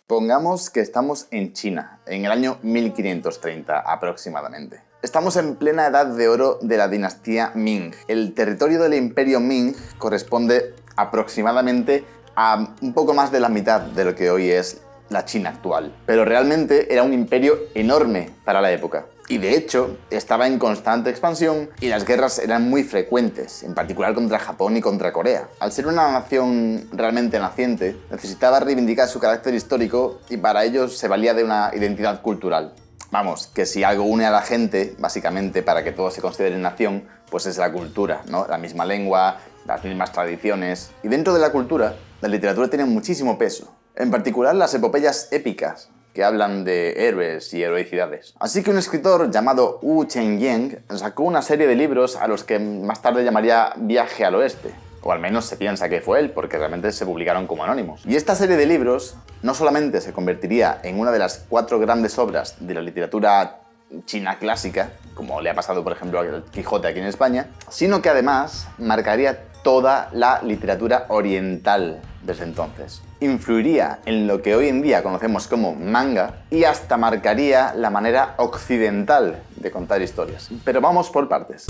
Pongamos que estamos en China, en el año 1530 aproximadamente. Estamos en plena edad de oro de la dinastía Ming. El territorio del imperio Ming corresponde aproximadamente a un poco más de la mitad de lo que hoy es la China actual. Pero realmente era un imperio enorme para la época. Y de hecho, estaba en constante expansión y las guerras eran muy frecuentes, en particular contra Japón y contra Corea. Al ser una nación realmente naciente, necesitaba reivindicar su carácter histórico y para ello se valía de una identidad cultural. Vamos, que si algo une a la gente, básicamente para que todos se consideren nación, pues es la cultura, ¿no? La misma lengua, las mismas tradiciones. Y dentro de la cultura, la literatura tiene muchísimo peso. En particular las epopeyas épicas, que hablan de héroes y heroicidades. Así que un escritor llamado Wu Chengyang sacó una serie de libros a los que más tarde llamaría Viaje al Oeste. O al menos se piensa que fue él, porque realmente se publicaron como anónimos. Y esta serie de libros no solamente se convertiría en una de las 4 grandes obras de la literatura china clásica, como le ha pasado por ejemplo al Quijote aquí en España, sino que además marcaría toda la literatura oriental desde entonces. Influiría en lo que hoy en día conocemos como manga y hasta marcaría la manera occidental de contar historias. Pero vamos por partes.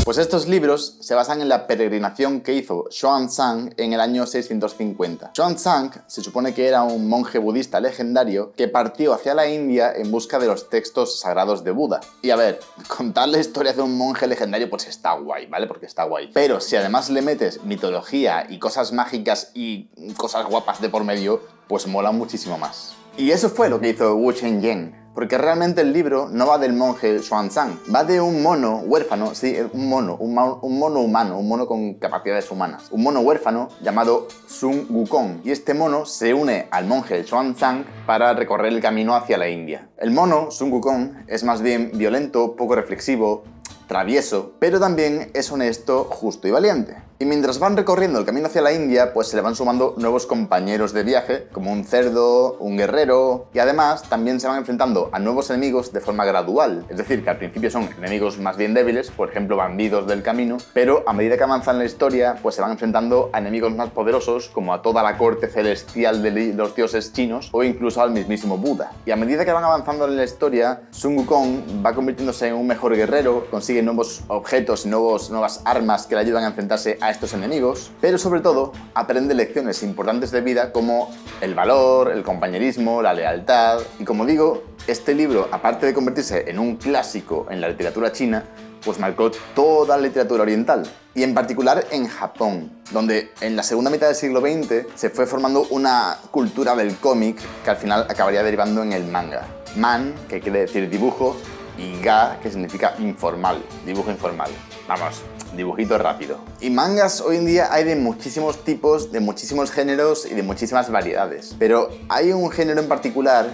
Pues estos libros se basan en la peregrinación que hizo Xuanzang en el año 650. Xuanzang se supone que era un monje budista legendario que partió hacia la India en busca de los textos sagrados de Buda. Y a ver, contar la historia de un monje legendario pues está guay, ¿vale? Porque está guay. Pero si además le metes mitología y cosas mágicas y cosas guapas de por medio, pues mola muchísimo más. Y eso fue lo que hizo Wu Chengyang. Porque realmente el libro no va del monje Xuanzang, va de un mono huérfano, sí, un mono humano, un mono con capacidades humanas. Un mono huérfano llamado Sun Wukong. Y este mono se une al monje Xuanzang para recorrer el camino hacia la India. El mono, Sun Wukong, es más bien violento, poco reflexivo, travieso, pero también es honesto, justo y valiente. Y mientras van recorriendo el camino hacia la India, pues se le van sumando nuevos compañeros de viaje, como un cerdo, un guerrero, y además también se van enfrentando a nuevos enemigos de forma gradual. Es decir, que al principio son enemigos más bien débiles, por ejemplo bandidos del camino, pero a medida que avanzan la historia, pues se van enfrentando a enemigos más poderosos, como a toda la corte celestial de los dioses chinos, o incluso al mismísimo Buda. Y a medida que van avanzando en la historia, Sun Wukong va convirtiéndose en un mejor guerrero, consigue nuevos objetos y nuevas armas que le ayudan a enfrentarse a estos enemigos, pero sobre todo aprende lecciones importantes de vida como el valor, el compañerismo, la lealtad. Y como digo, este libro, aparte de convertirse en un clásico en la literatura china, pues marcó toda la literatura oriental, y en particular en Japón, donde en la segunda mitad del siglo XX se fue formando una cultura del cómic que al final acabaría derivando en el manga. Man, que quiere decir dibujo, y ga, que significa informal, dibujo informal. Vamos, dibujito rápido. Y mangas hoy en día hay de muchísimos tipos, de muchísimos géneros y de muchísimas variedades. Pero hay un género en particular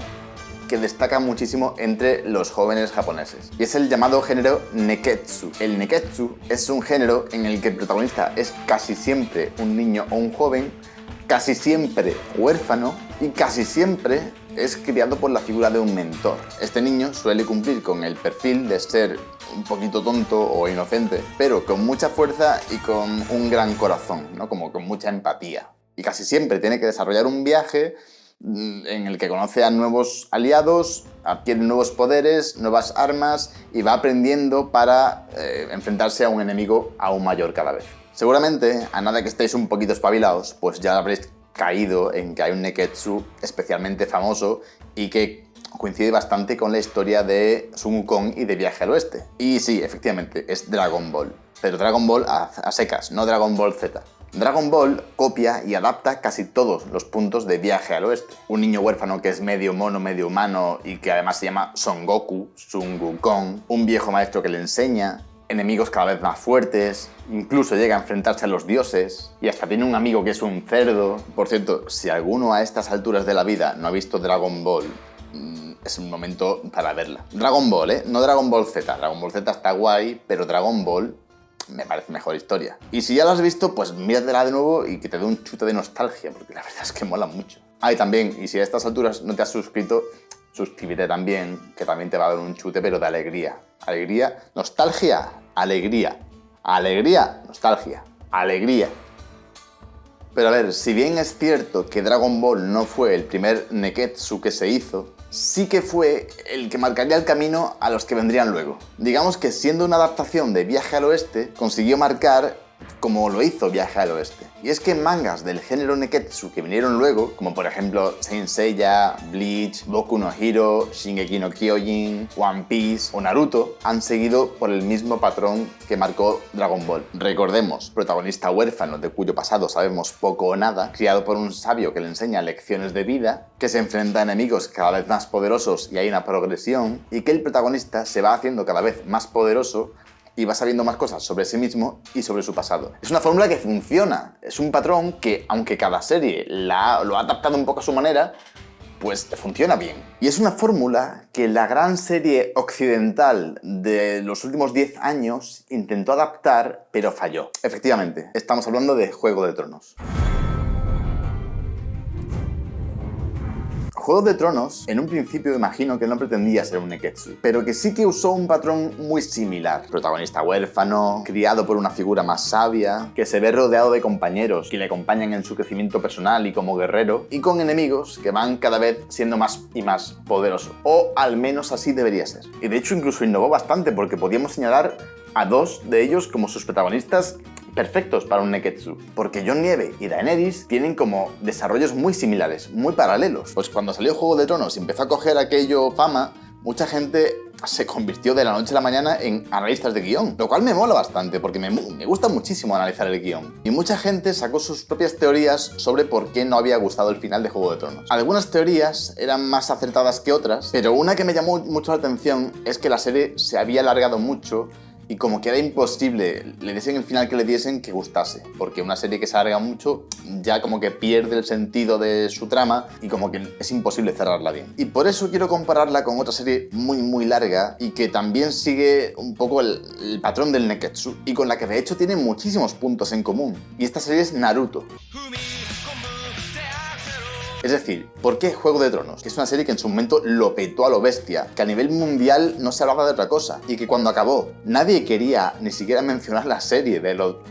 que destaca muchísimo entre los jóvenes japoneses, y es el llamado género neketsu. El neketsu es un género en el que el protagonista es casi siempre un niño o un joven, casi siempre huérfano y casi siempre es criado por la figura de un mentor. Este niño suele cumplir con el perfil de ser un poquito tonto o inocente, pero con mucha fuerza y con un gran corazón, ¿no? Como con mucha empatía. Y casi siempre tiene que desarrollar un viaje en el que conoce a nuevos aliados, adquiere nuevos poderes, nuevas armas y va aprendiendo para enfrentarse a un enemigo aún mayor cada vez. Seguramente, a nada que estéis un poquito espabilados, pues ya habréis caído en que hay un neketsu especialmente famoso y que coincide bastante con la historia de Sun Wukong y de Viaje al Oeste. Y sí, efectivamente, es Dragon Ball. Pero Dragon Ball a secas, no Dragon Ball Z. Dragon Ball copia y adapta casi todos los puntos de Viaje al Oeste. Un niño huérfano que es medio mono, medio humano y que además se llama Son Goku, Sun Wukong, un viejo maestro que le enseña, enemigos cada vez más fuertes, incluso llega a enfrentarse a los dioses y hasta tiene un amigo que es un cerdo. Por cierto, si alguno a estas alturas de la vida no ha visto Dragon Ball, es un momento para verla. Dragon Ball, ¿eh? No Dragon Ball Z. Dragon Ball Z está guay, pero Dragon Ball me parece mejor historia. Y si ya la has visto, pues míratela de nuevo y que te dé un chute de nostalgia, porque la verdad es que mola mucho. Ah, y también, y si a estas alturas no te has suscrito, suscríbete también, que también te va a dar un chute, pero de alegría. Alegría, nostalgia, alegría. Alegría, nostalgia, alegría. Pero a ver, si bien es cierto que Dragon Ball no fue el primer Neketsu que se hizo, sí que fue el que marcaría el camino a los que vendrían luego. Digamos que siendo una adaptación de Viaje al Oeste, consiguió marcar como lo hizo Viaje al Oeste. Y es que mangas del género Neketsu que vinieron luego, como por ejemplo Saint Seiya, Bleach, Boku no Hero, Shingeki no Kyojin, One Piece o Naruto, han seguido por el mismo patrón que marcó Dragon Ball. Recordemos, protagonista huérfano de cuyo pasado sabemos poco o nada, criado por un sabio que le enseña lecciones de vida, que se enfrenta a enemigos cada vez más poderosos y hay una progresión, y que el protagonista se va haciendo cada vez más poderoso y va sabiendo más cosas sobre sí mismo y sobre su pasado. Es una fórmula que funciona, es un patrón que, aunque cada serie lo ha adaptado un poco a su manera, pues funciona bien. Y es una fórmula que la gran serie occidental de los últimos 10 años intentó adaptar, pero falló. Efectivamente, estamos hablando de Juego de Tronos. Juego de Tronos, en un principio imagino que no pretendía ser un Neketsu, pero que sí que usó un patrón muy similar. Protagonista huérfano, criado por una figura más sabia, que se ve rodeado de compañeros que le acompañan en su crecimiento personal y como guerrero, y con enemigos que van cada vez siendo más y más poderosos. O al menos así debería ser. Y de hecho incluso innovó bastante porque podíamos señalar a dos de ellos como sus protagonistas perfectos para un Neketsu, porque Jon Nieve y Daenerys tienen como desarrollos muy similares, muy paralelos. Pues cuando salió Juego de Tronos y empezó a coger aquello fama, mucha gente se convirtió de la noche a la mañana en analistas de guión, lo cual me mola bastante porque me gusta muchísimo analizar el guión. Y mucha gente sacó sus propias teorías sobre por qué no había gustado el final de Juego de Tronos. Algunas teorías eran más acertadas que otras, pero una que me llamó mucho la atención es que la serie se había alargado mucho y como que era imposible, le diesen el final que le diesen, que gustase. Porque una serie que se alarga mucho ya como que pierde el sentido de su trama y como que es imposible cerrarla bien. Y por eso quiero compararla con otra serie muy larga y que también sigue un poco el patrón del Neketsu y con la que de hecho tiene muchísimos puntos en común. Y esta serie es Naruto. Es decir, ¿por qué Juego de Tronos? Que es una serie que en su momento lo petó a lo bestia, que a nivel mundial no se hablaba de otra cosa, y que cuando acabó nadie quería ni siquiera mencionar la serie de lo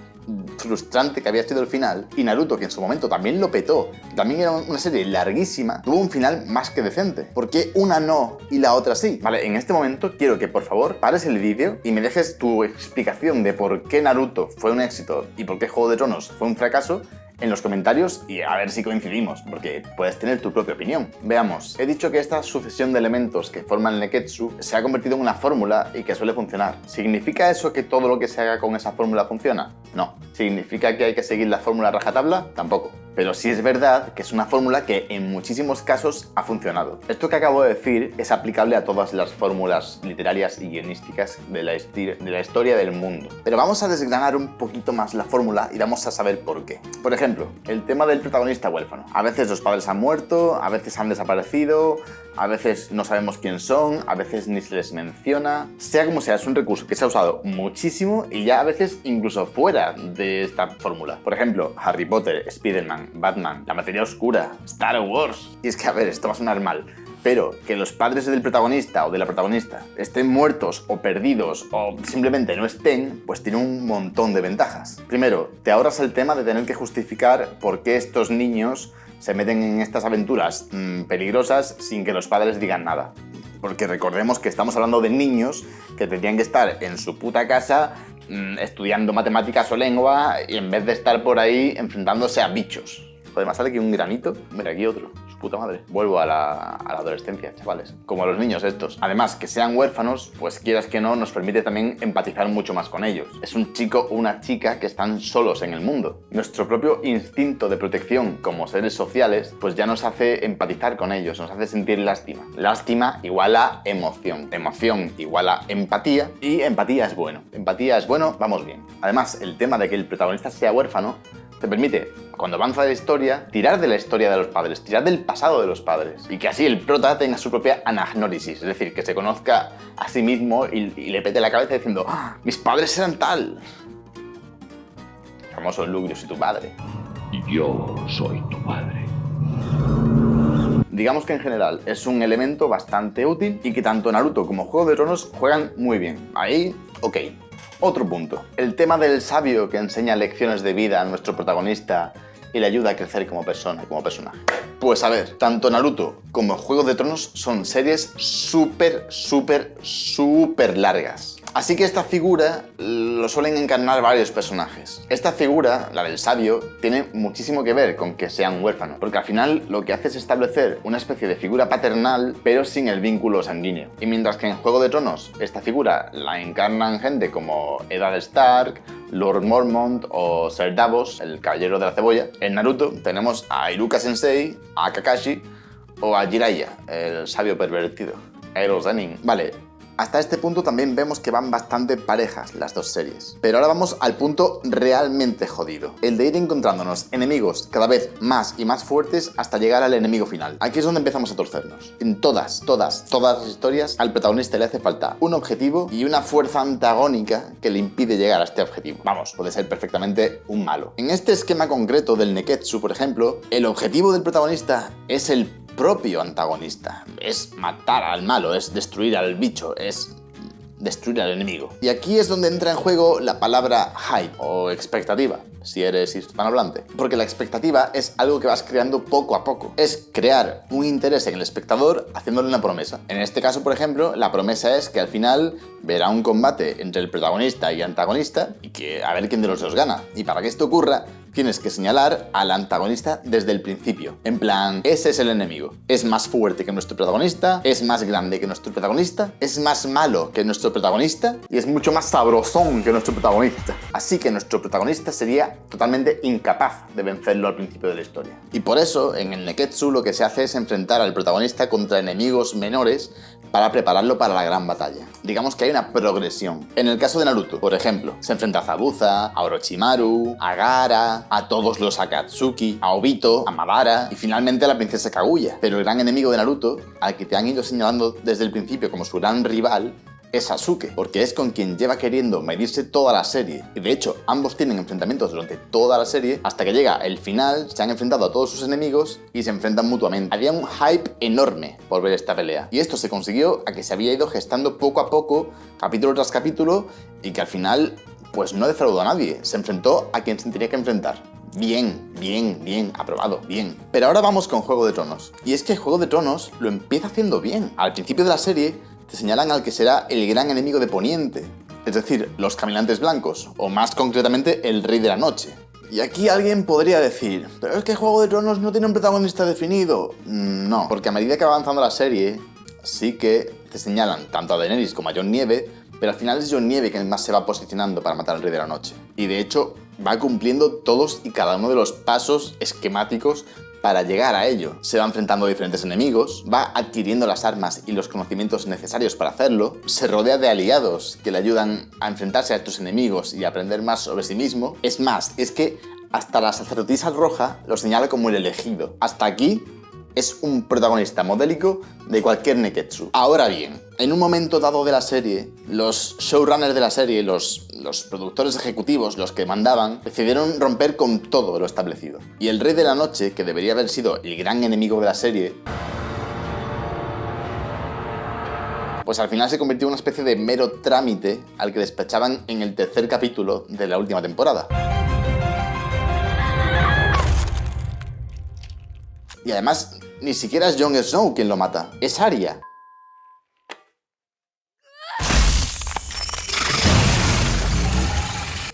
frustrante que había sido el final, y Naruto, que en su momento también lo petó, también era una serie larguísima, tuvo un final más que decente. ¿Por qué una no y la otra sí? Vale, en este momento quiero que por favor pares el vídeo y me dejes tu explicación de por qué Naruto fue un éxito y por qué Juego de Tronos fue un fracaso en los comentarios y a ver si coincidimos, porque puedes tener tu propia opinión. Veamos, he dicho que esta sucesión de elementos que forman el Neketsu se ha convertido en una fórmula y que suele funcionar. ¿Significa eso que todo lo que se haga con esa fórmula funciona? No. ¿Significa que hay que seguir la fórmula a rajatabla? Tampoco. Pero sí es verdad que es una fórmula que en muchísimos casos ha funcionado. Esto que acabo de decir es aplicable a todas las fórmulas literarias y guionísticas de la historia del mundo. Pero vamos a desgranar un poquito más la fórmula y vamos a saber por qué. Por ejemplo, el tema del protagonista huérfano. A veces los padres han muerto, a veces han desaparecido, a veces no sabemos quién son, a veces ni se les menciona. Sea como sea, es un recurso que se ha usado muchísimo y ya a veces incluso fuera de esta fórmula. Por ejemplo, Harry Potter, Spider-Man, Batman, La Materia Oscura, Star Wars. Y es que, a ver, esto va a sonar mal, pero que los padres del protagonista o de la protagonista estén muertos o perdidos o simplemente no estén, pues tiene un montón de ventajas. Primero, te ahorras el tema de tener que justificar por qué estos niños se meten en estas aventuras peligrosas sin que los padres digan nada. Porque recordemos que estamos hablando de niños que tendrían que estar en su puta casa estudiando matemáticas o lengua y en vez de estar por ahí enfrentándose a bichos. Joder, me sale aquí un granito. Mira, aquí otro. Su puta madre. Vuelvo a la adolescencia, chavales. Como a los niños estos. Además, que sean huérfanos, pues quieras que no, nos permite también empatizar mucho más con ellos. Es un chico o una chica que están solos en el mundo. Nuestro propio instinto de protección como seres sociales, pues ya nos hace empatizar con ellos, nos hace sentir lástima. Lástima igual a emoción. Emoción igual a empatía. Y empatía es bueno. Empatía es bueno, vamos bien. Además, el tema de que el protagonista sea huérfano te permite, cuando avanza la historia, tirar de la historia de los padres, tirar del pasado de los padres. Y que así el prota tenga su propia anagnórisis, es decir, que se conozca a sí mismo y le pete la cabeza diciendo ¡ah, mis padres eran tal! El famoso Luke, yo soy tu padre. Yo soy tu padre. Digamos que en general es un elemento bastante útil y que tanto Naruto como Juego de Tronos juegan muy bien. Ahí, ok. Otro punto. El tema del sabio que enseña lecciones de vida a nuestro protagonista y le ayuda a crecer como persona y como personaje. Pues a ver, tanto Naruto como Juego de Tronos son series súper largas. Así que esta figura lo suelen encarnar varios personajes. Esta figura, la del sabio, tiene muchísimo que ver con que sean huérfanos, porque al final lo que hace es establecer una especie de figura paternal, pero sin el vínculo sanguíneo. Y mientras que en Juego de Tronos esta figura la encarnan gente como Eddard Stark, Lord Mormont o Ser Davos, el caballero de la cebolla, en Naruto tenemos a Iruka Sensei, a Kakashi o a Jiraiya, el sabio pervertido. Eero Zenin. Vale. Hasta este punto también vemos que van bastante parejas las dos series. Pero ahora vamos al punto realmente jodido. El de ir encontrándonos enemigos cada vez más y más fuertes hasta llegar al enemigo final. Aquí es donde empezamos a torcernos. En todas las historias, al protagonista le hace falta un objetivo y una fuerza antagónica que le impide llegar a este objetivo. Vamos, puede ser perfectamente un malo. En este esquema concreto del Neketsu, por ejemplo, el objetivo del protagonista es el propio antagonista. Es matar al malo, es destruir al bicho, es destruir al enemigo. Y aquí es donde entra en juego la palabra hype o expectativa, si eres hispanohablante. Porque la expectativa es algo que vas creando poco a poco. Es crear un interés en el espectador haciéndole una promesa. En este caso, por ejemplo, la promesa es que al final verá un combate entre el protagonista y antagonista y que a ver quién de los dos gana. Y para que esto ocurra, tienes que señalar al antagonista desde el principio. En plan, ese es el enemigo. Es más fuerte que nuestro protagonista, es más grande que nuestro protagonista, es más malo que nuestro protagonista y es mucho más sabrosón que nuestro protagonista. Así que nuestro protagonista sería totalmente incapaz de vencerlo al principio de la historia. Y por eso, en el Neketsu lo que se hace es enfrentar al protagonista contra enemigos menores para prepararlo para la gran batalla. Digamos que hay una progresión. En el caso de Naruto, por ejemplo, se enfrenta a Zabuza, a Orochimaru, a Gaara, a todos los Akatsuki, a Obito, a Madara y finalmente a la princesa Kaguya. Pero el gran enemigo de Naruto, al que te han ido señalando desde el principio como su gran rival, es Sasuke, porque es con quien lleva queriendo medirse toda la serie. Y de hecho, ambos tienen enfrentamientos durante toda la serie, hasta que llega el final, se han enfrentado a todos sus enemigos y se enfrentan mutuamente. Había un hype enorme por ver esta pelea. Y esto se consiguió a que se había ido gestando poco a poco, capítulo tras capítulo, y que al final, pues no defraudó a nadie. Se enfrentó a quien se tenía que enfrentar. Bien, aprobado, bien. Pero ahora vamos con Juego de Tronos. Y es que Juego de Tronos lo empieza haciendo bien. Al principio de la serie te señalan al que será el gran enemigo de Poniente, es decir, los Caminantes Blancos, o más concretamente el Rey de la Noche. Y aquí alguien podría decir, pero es que Juego de Tronos no tiene un protagonista definido. No, porque a medida que va avanzando la serie, sí que te señalan tanto a Daenerys como a Jon Nieve, pero al final es Jon Nieve quien más se va posicionando para matar al Rey de la Noche. Y de hecho, va cumpliendo todos y cada uno de los pasos esquemáticos para llegar a ello. Se va enfrentando a diferentes enemigos, va adquiriendo las armas y los conocimientos necesarios para hacerlo, se rodea de aliados que le ayudan a enfrentarse a estos enemigos y a aprender más sobre sí mismo. Es más, es que hasta la sacerdotisa roja lo señala como el elegido. Hasta aquí es un protagonista modélico de cualquier Neketsu. Ahora bien, en un momento dado de la serie, los showrunners de la serie, los productores ejecutivos, los que mandaban, decidieron romper con todo lo establecido. Y el Rey de la Noche, que debería haber sido el gran enemigo de la serie, pues al final se convirtió en una especie de mero trámite al que despachaban en el tercer capítulo de la última temporada. Y además, ni siquiera es Jon Snow quien lo mata, es Arya.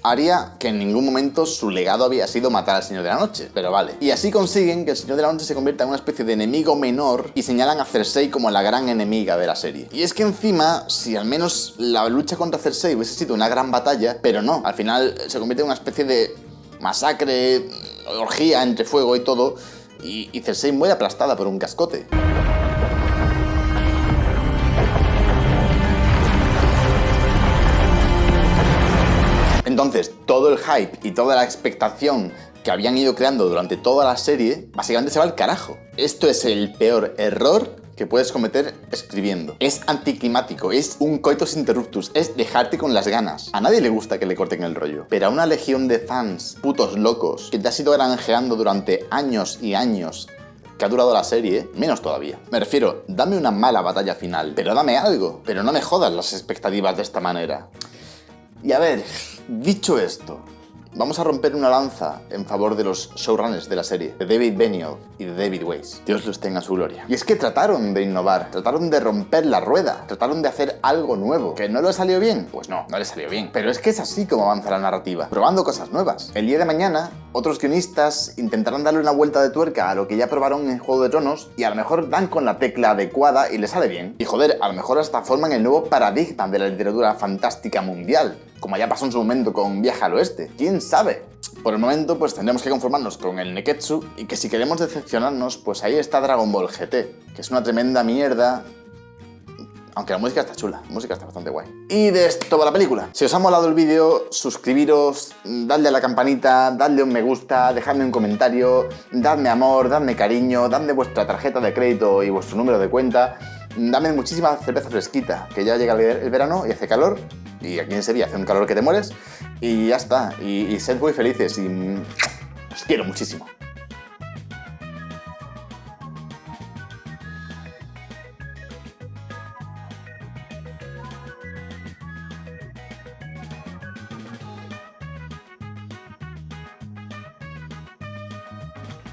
Arya, que en ningún momento su legado había sido matar al Señor de la Noche, pero vale. Y así consiguen que el Señor de la Noche se convierta en una especie de enemigo menor y señalan a Cersei como la gran enemiga de la serie. Y es que encima, si al menos la lucha contra Cersei hubiese sido una gran batalla, pero no, al final se convierte en una especie de masacre, orgía entre fuego y todo, y Cersei muere aplastada por un cascote. Entonces, todo el hype y toda la expectación que habían ido creando durante toda la serie, básicamente se va al carajo. Esto es el peor error que puedes cometer escribiendo. Es anticlimático, es un coitus interruptus, es dejarte con las ganas. A nadie le gusta que le corten el rollo, pero a una legión de fans putos locos que te has ido granjeando durante años y años que ha durado la serie, menos todavía. Me refiero, dame una mala batalla final, pero dame algo, pero no me jodas las expectativas de esta manera. Y a ver, dicho esto, Vamos a romper una lanza en favor de los showrunners de la serie, de David Benioff y de David Weiss. Dios los tenga en su gloria. Y es que trataron de innovar, trataron de romper la rueda, trataron de hacer algo nuevo. ¿Que no le salió bien? Pues no le salió bien. Pero es que es así como avanza la narrativa, probando cosas nuevas. El día de mañana, otros guionistas intentarán darle una vuelta de tuerca a lo que ya probaron en Juego de Tronos y a lo mejor dan con la tecla adecuada y les sale bien. Y joder, a lo mejor hasta forman el nuevo paradigma de la literatura fantástica mundial, como ya pasó en su momento con Viaje al Oeste. ¿Quién sabe? Por el momento, pues tendremos que conformarnos con el Neketsu y que si queremos decepcionarnos, pues ahí está Dragon Ball GT, que es una tremenda mierda. Aunque la música está chula, la música está bastante guay. Y de esto va la película. Si os ha molado el vídeo, suscribiros, dadle a la campanita, dadle un me gusta, dejadme un comentario, dadme amor, dadme cariño, dadme vuestra tarjeta de crédito y vuestro número de cuenta. Dame muchísima cerveza fresquita, que ya llega el verano y hace calor. Y aquí en Sevilla hace un calor que te mueres. Y ya está. Y sed muy felices y os quiero muchísimo.